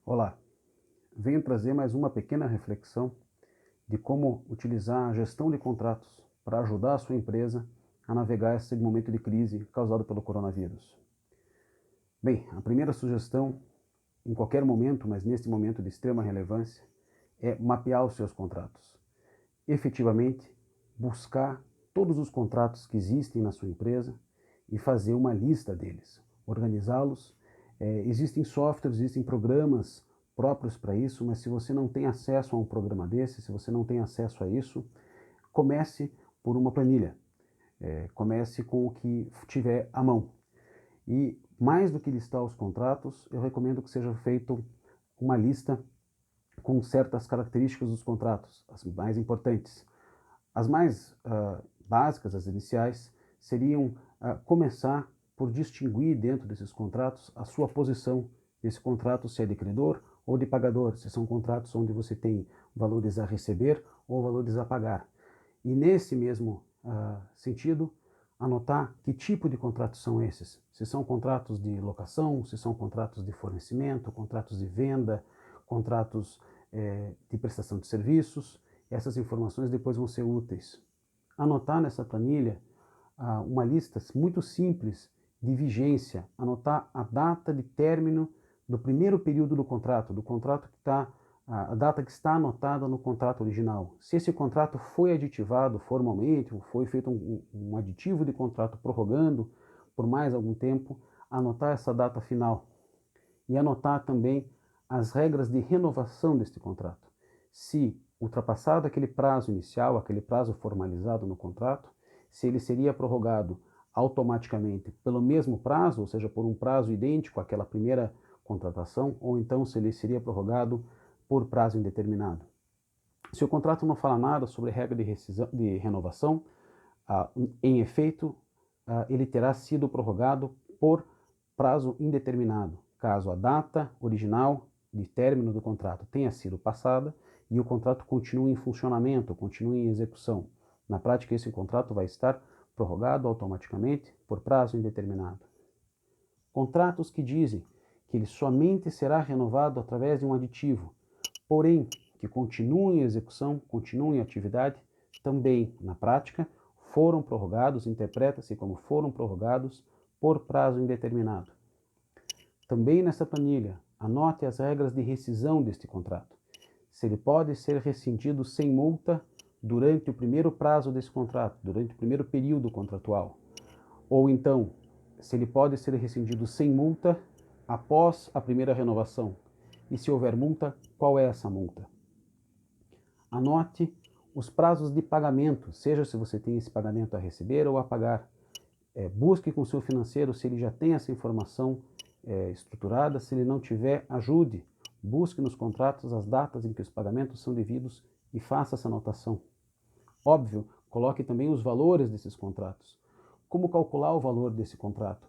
Olá, venho trazer mais uma pequena reflexão de como utilizar a gestão de contratos para ajudar a sua empresa a navegar esse momento de crise causado pelo coronavírus. Bem, a primeira sugestão, em qualquer momento, mas neste momento de extrema relevância, é mapear os seus contratos. Efetivamente, buscar todos os contratos que existem na sua empresa e fazer uma lista deles, organizá-los. Existem softwares, existem programas próprios para isso, mas se você não tem acesso a um programa desse, se você não tem acesso a isso, comece por uma planilha. Comece com o que tiver à mão. E mais do que listar os contratos, eu recomendo que seja feito uma lista com certas características dos contratos, as mais importantes. As mais básicas, as iniciais, seriam começar por distinguir dentro desses contratos a sua posição nesse contrato, se é de credor ou de pagador, se são contratos onde você tem valores a receber ou valores a pagar. E nesse mesmo sentido, anotar que tipo de contratos são esses. Se são contratos de locação, se são contratos de fornecimento, contratos de venda, contratos de prestação de serviços. Essas informações depois vão ser úteis. Anotar nessa planilha uma lista muito simples de vigência, anotar a data de término do primeiro período do contrato que está, a data que está anotada no contrato original. Se esse contrato foi aditivado formalmente, foi feito um aditivo de contrato prorrogando por mais algum tempo, anotar essa data final e anotar também as regras de renovação deste contrato. Se ultrapassado aquele prazo inicial, aquele prazo formalizado no contrato, se ele seria prorrogado automaticamente pelo mesmo prazo, ou seja, por um prazo idêntico àquela primeira contratação, ou então se ele seria prorrogado por prazo indeterminado. Se o contrato não fala nada sobre regra de renovação, em efeito, ele terá sido prorrogado por prazo indeterminado, caso a data original de término do contrato tenha sido passada e o contrato continue em funcionamento, continue em execução. Na prática, esse contrato vai estar prorrogado automaticamente por prazo indeterminado. Contratos que dizem que ele somente será renovado através de um aditivo, porém que continuam em execução, continuam em atividade, também, na prática, foram prorrogados, interpreta-se como foram prorrogados por prazo indeterminado. Também nessa planilha, anote as regras de rescisão deste contrato. Se ele pode ser rescindido sem multa durante o primeiro prazo desse contrato, durante o primeiro período contratual. Ou então, se ele pode ser rescindido sem multa após a primeira renovação. E se houver multa, qual é essa multa? Anote os prazos de pagamento, seja se você tem esse pagamento a receber ou a pagar. Busque com o seu financeiro se ele já tem essa informação estruturada. Se ele não tiver, ajude. Busque nos contratos as datas em que os pagamentos são devidos e faça essa anotação. Óbvio, coloque também os valores desses contratos. Como calcular o valor desse contrato?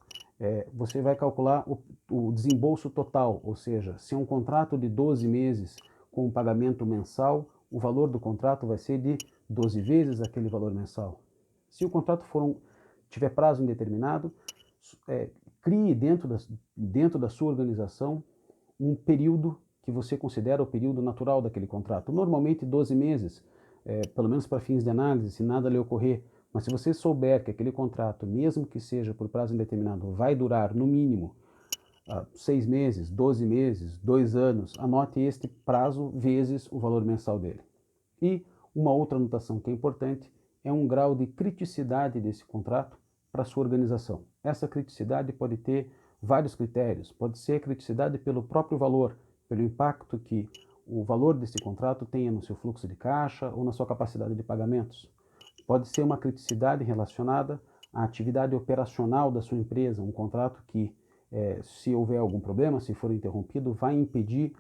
Você vai calcular o desembolso total, ou seja, se é um contrato de 12 meses com um pagamento mensal, o valor do contrato vai ser de 12 vezes aquele valor mensal. Se o contrato tiver prazo indeterminado, crie dentro da sua organização um período que você considera o período natural daquele contrato. Normalmente 12 meses, pelo menos para fins de análise, se nada lhe ocorrer. Mas se você souber que aquele contrato, mesmo que seja por prazo indeterminado, vai durar no mínimo 6 meses, 12 meses, 2 anos, anote este prazo vezes o valor mensal dele. E uma outra anotação que é importante é um grau de criticidade desse contrato para a sua organização. Essa criticidade pode ter vários critérios. Pode ser criticidade pelo próprio valor, pelo impacto que o valor desse contrato tenha no seu fluxo de caixa ou na sua capacidade de pagamentos. Pode ser uma criticidade relacionada à atividade operacional da sua empresa, um contrato que, se houver algum problema, se for interrompido, vai impedir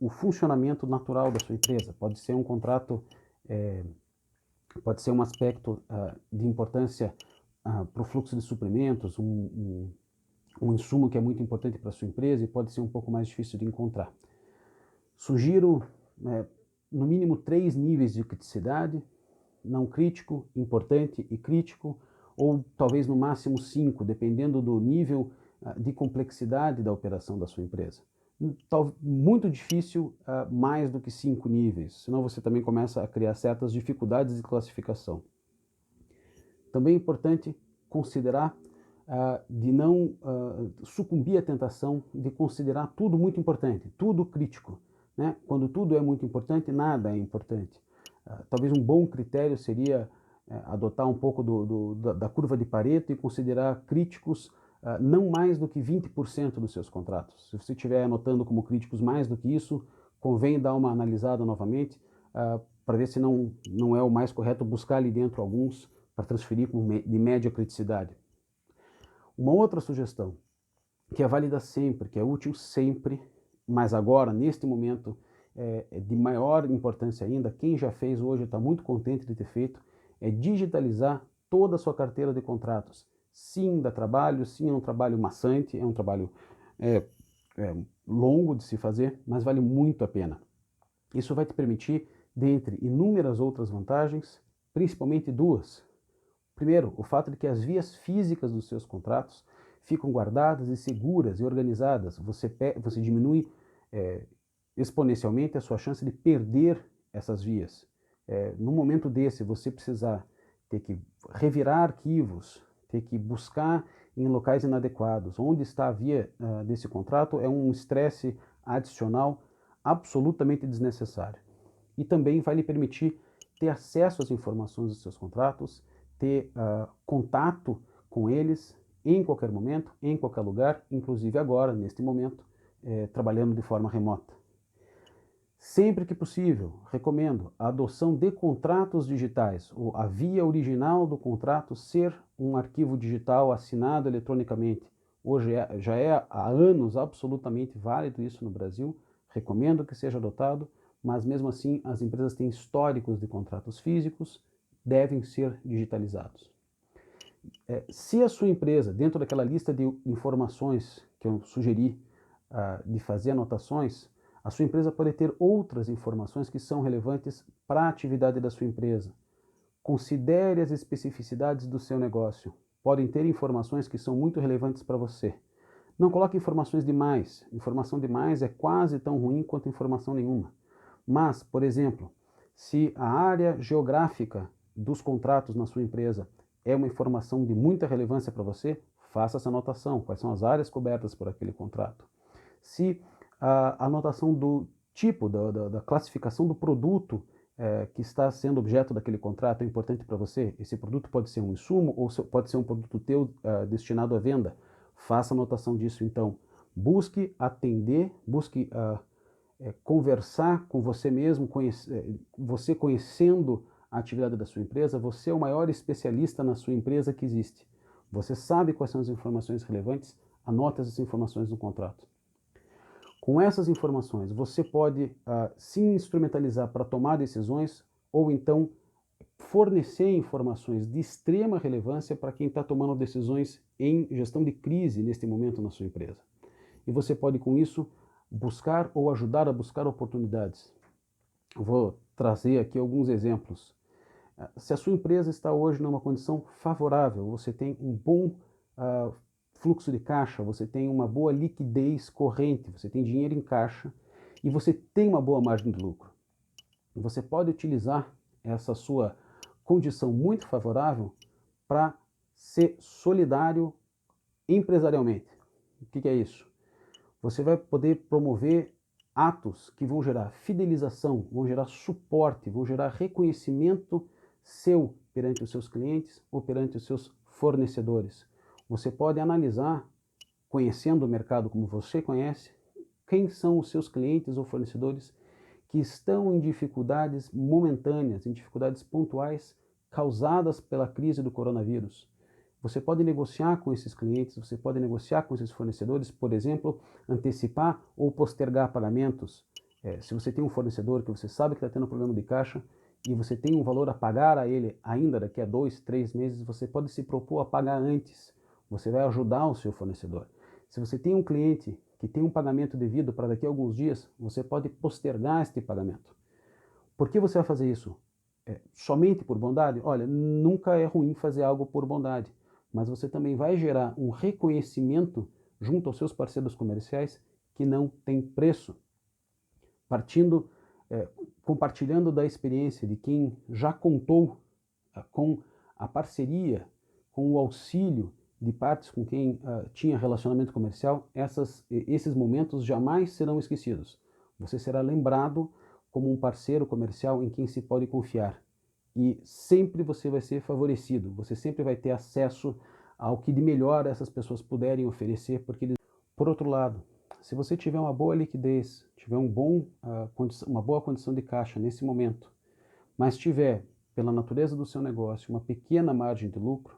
o funcionamento natural da sua empresa. Pode ser um contrato, pode ser um aspecto de importância para o fluxo de suprimentos, um insumo que é muito importante para a sua empresa e pode ser um pouco mais difícil de encontrar. Sugiro, no mínimo, 3 níveis de criticidade: não crítico, importante e crítico, ou talvez no máximo 5, dependendo do nível de complexidade da operação da sua empresa. muito difícil mais do que 5 níveis, senão você também começa a criar certas dificuldades de classificação. Também é importante considerar de não sucumbir à tentação de considerar tudo muito importante, tudo crítico, né? Quando tudo é muito importante, nada é importante. Talvez um bom critério seria adotar um pouco da curva de Pareto e considerar críticos não mais do que 20% dos seus contratos. Se você estiver anotando como críticos mais do que isso, convém dar uma analisada novamente para ver se não é o mais correto buscar ali dentro alguns para transferir de média criticidade. Uma outra sugestão, que é válida sempre, que é útil sempre, mas agora, neste momento, é de maior importância ainda, quem já fez hoje está muito contente de ter feito, é digitalizar toda a sua carteira de contratos. Sim, dá trabalho, sim, é um trabalho maçante, é um trabalho longo de se fazer, mas vale muito a pena. Isso vai te permitir, dentre inúmeras outras vantagens, principalmente duas. Primeiro, o fato de que as vias físicas dos seus contratos ficam guardadas e seguras e organizadas. Você diminui exponencialmente a sua chance de perder essas vias. No momento desse, você precisar ter que revirar arquivos, ter que buscar em locais inadequados, onde está a via desse contrato, é um estresse adicional absolutamente desnecessário. E também vai lhe permitir ter acesso às informações dos seus contratos, ter contato com eles em qualquer momento, em qualquer lugar, inclusive agora, neste momento, trabalhando de forma remota. Sempre que possível, recomendo a adoção de contratos digitais, ou a via original do contrato ser um arquivo digital assinado eletronicamente. Hoje já é há anos absolutamente válido isso no Brasil, recomendo que seja adotado, mas mesmo assim as empresas têm históricos de contratos físicos, devem ser digitalizados. Se a sua empresa, dentro daquela lista de informações que eu sugeri de fazer anotações, a sua empresa pode ter outras informações que são relevantes para a atividade da sua empresa. Considere as especificidades do seu negócio. Podem ter informações que são muito relevantes para você. Não coloque informações demais. Informação demais é quase tão ruim quanto informação nenhuma. Mas, por exemplo, se a área geográfica dos contratos na sua empresa é uma informação de muita relevância para você, faça essa anotação. Quais são as áreas cobertas por aquele contrato? Se a anotação do tipo, da classificação do produto que está sendo objeto daquele contrato é importante para você, esse produto pode ser um insumo ou pode ser um produto teu destinado à venda, faça anotação disso então. Busque atender, busque conversar com você mesmo, você conhecendo a atividade da sua empresa, você é o maior especialista na sua empresa que existe. Você sabe quais são as informações relevantes, anote essas informações no contrato. Com essas informações, você pode se instrumentalizar para tomar decisões ou então fornecer informações de extrema relevância para quem está tomando decisões em gestão de crise neste momento na sua empresa. E você pode, com isso, buscar ou ajudar a buscar oportunidades. Vou trazer aqui alguns exemplos. Se a sua empresa está hoje numa condição favorável, você tem um bom fluxo de caixa, você tem uma boa liquidez corrente, você tem dinheiro em caixa e você tem uma boa margem de lucro. Você pode utilizar essa sua condição muito favorável para ser solidário empresarialmente. O que é isso? Você vai poder promover atos que vão gerar fidelização, vão gerar suporte, vão gerar reconhecimento seu perante os seus clientes ou perante os seus fornecedores. Você pode analisar, conhecendo o mercado como você conhece, quem são os seus clientes ou fornecedores que estão em dificuldades momentâneas, em dificuldades pontuais causadas pela crise do coronavírus. Você pode negociar com esses clientes, você pode negociar com esses fornecedores, por exemplo, antecipar ou postergar pagamentos. Se você tem um fornecedor que você sabe que está tendo um problema de caixa e você tem um valor a pagar a ele ainda daqui a 2, 3 meses, você pode se propor a pagar antes. Você vai ajudar o seu fornecedor. Se você tem um cliente que tem um pagamento devido para daqui a alguns dias, você pode postergar este pagamento. Por que você vai fazer isso? Somente por bondade? Olha, nunca é ruim fazer algo por bondade, mas você também vai gerar um reconhecimento junto aos seus parceiros comerciais que não tem preço. Compartilhando da experiência de quem já contou com a parceria, com o auxílio de partes com quem tinha relacionamento comercial, esses momentos jamais serão esquecidos. Você será lembrado como um parceiro comercial em quem se pode confiar. E sempre você vai ser favorecido, você sempre vai ter acesso ao que de melhor essas pessoas puderem oferecer, porque eles... Por outro lado, se você tiver uma boa liquidez, tiver uma boa condição de caixa nesse momento, mas tiver, pela natureza do seu negócio, uma pequena margem de lucro,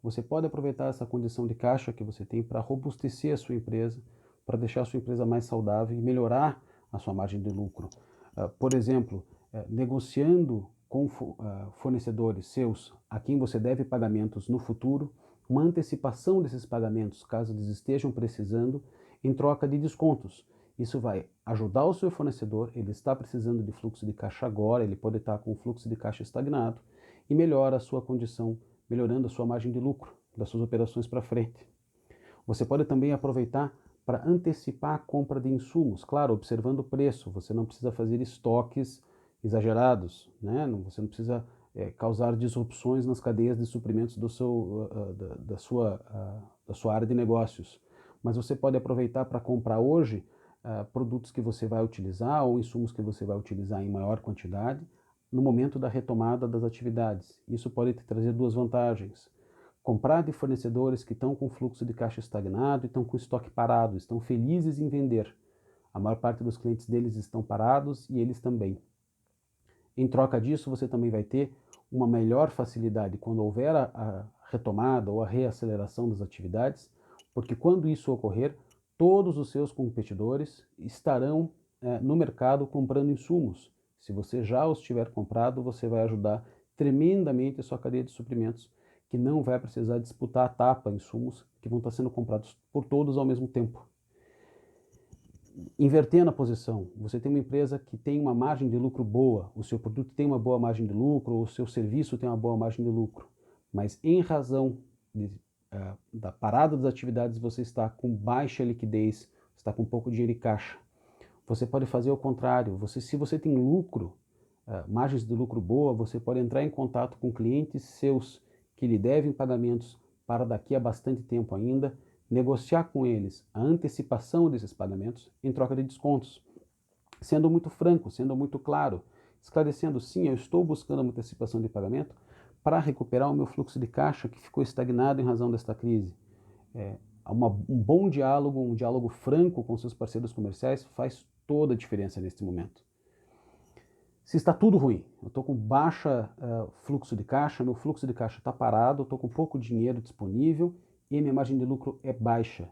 você pode aproveitar essa condição de caixa que você tem para robustecer a sua empresa, para deixar a sua empresa mais saudável e melhorar a sua margem de lucro. Por exemplo, negociando com fornecedores seus a quem você deve pagamentos no futuro, uma antecipação desses pagamentos, caso eles estejam precisando, em troca de descontos. Isso vai ajudar o seu fornecedor, ele está precisando de fluxo de caixa agora, ele pode estar com o fluxo de caixa estagnado, e melhora a sua condição, melhorando a sua margem de lucro das suas operações para frente. Você pode também aproveitar para antecipar a compra de insumos, claro, observando o preço. Você não precisa fazer estoques exagerados, né? Você não precisa causar disrupções nas cadeias de suprimentos da sua área de negócios. Mas você pode aproveitar para comprar hoje produtos que você vai utilizar ou insumos que você vai utilizar em maior quantidade no momento da retomada das atividades. Isso pode te trazer duas vantagens. Comprar de fornecedores que estão com fluxo de caixa estagnado e estão com estoque parado, estão felizes em vender. A maior parte dos clientes deles estão parados e eles também. Em troca disso, você também vai ter uma melhor facilidade quando houver a retomada ou a reaceleração das atividades, porque quando isso ocorrer, todos os seus competidores estarão no mercado comprando insumos. Se você já os tiver comprado, você vai ajudar tremendamente a sua cadeia de suprimentos, que não vai precisar disputar a tapa insumos que vão estar sendo comprados por todos ao mesmo tempo. Invertendo a posição, você tem uma empresa que tem uma margem de lucro boa, o seu produto tem uma boa margem de lucro, o seu serviço tem uma boa margem de lucro, mas em razão da parada das atividades você está com baixa liquidez, está com pouco dinheiro em caixa. Você pode fazer o contrário, se você tem lucro, margens de lucro boa, você pode entrar em contato com clientes seus que lhe devem pagamentos para daqui a bastante tempo ainda, negociar com eles a antecipação desses pagamentos em troca de descontos, sendo muito franco, sendo muito claro, esclarecendo, sim, eu estou buscando uma antecipação de pagamento para recuperar o meu fluxo de caixa que ficou estagnado em razão desta crise. Um bom diálogo, um diálogo franco com seus parceiros comerciais faz toda a diferença neste momento. Se está tudo ruim, eu estou com baixa fluxo de caixa, meu fluxo de caixa está parado, estou com pouco dinheiro disponível e minha margem de lucro é baixa.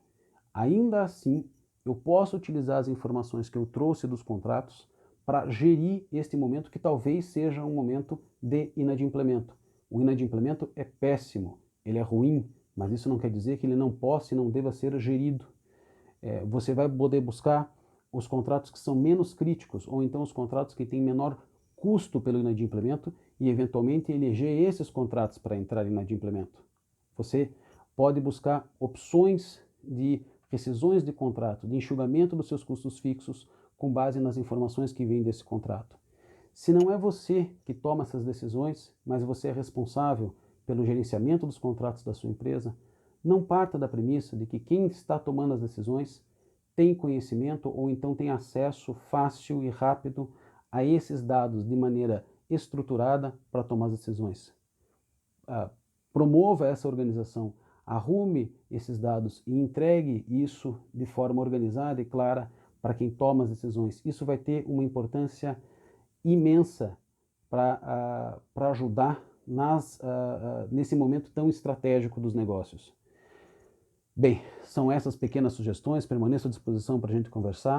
Ainda assim, eu posso utilizar as informações que eu trouxe dos contratos para gerir este momento que talvez seja um momento de inadimplemento. O inadimplemento é péssimo, ele é ruim, mas isso não quer dizer que ele não possa e não deva ser gerido. Você vai poder buscar os contratos que são menos críticos, ou então os contratos que têm menor custo pelo inadimplemento e eventualmente eleger esses contratos para entrar em inadimplemento. Você pode buscar opções de rescisões de contrato, de enxugamento dos seus custos fixos com base nas informações que vêm desse contrato. Se não é você que toma essas decisões, mas você é responsável pelo gerenciamento dos contratos da sua empresa, não parta da premissa de que quem está tomando as decisões tem conhecimento ou então tem acesso fácil e rápido a esses dados de maneira estruturada para tomar as decisões. Promova essa organização, arrume esses dados e entregue isso de forma organizada e clara para quem toma as decisões. Isso vai ter uma importância imensa para ajudar nesse momento tão estratégico dos negócios. Bem, são essas pequenas sugestões, permaneço à disposição para a gente conversar.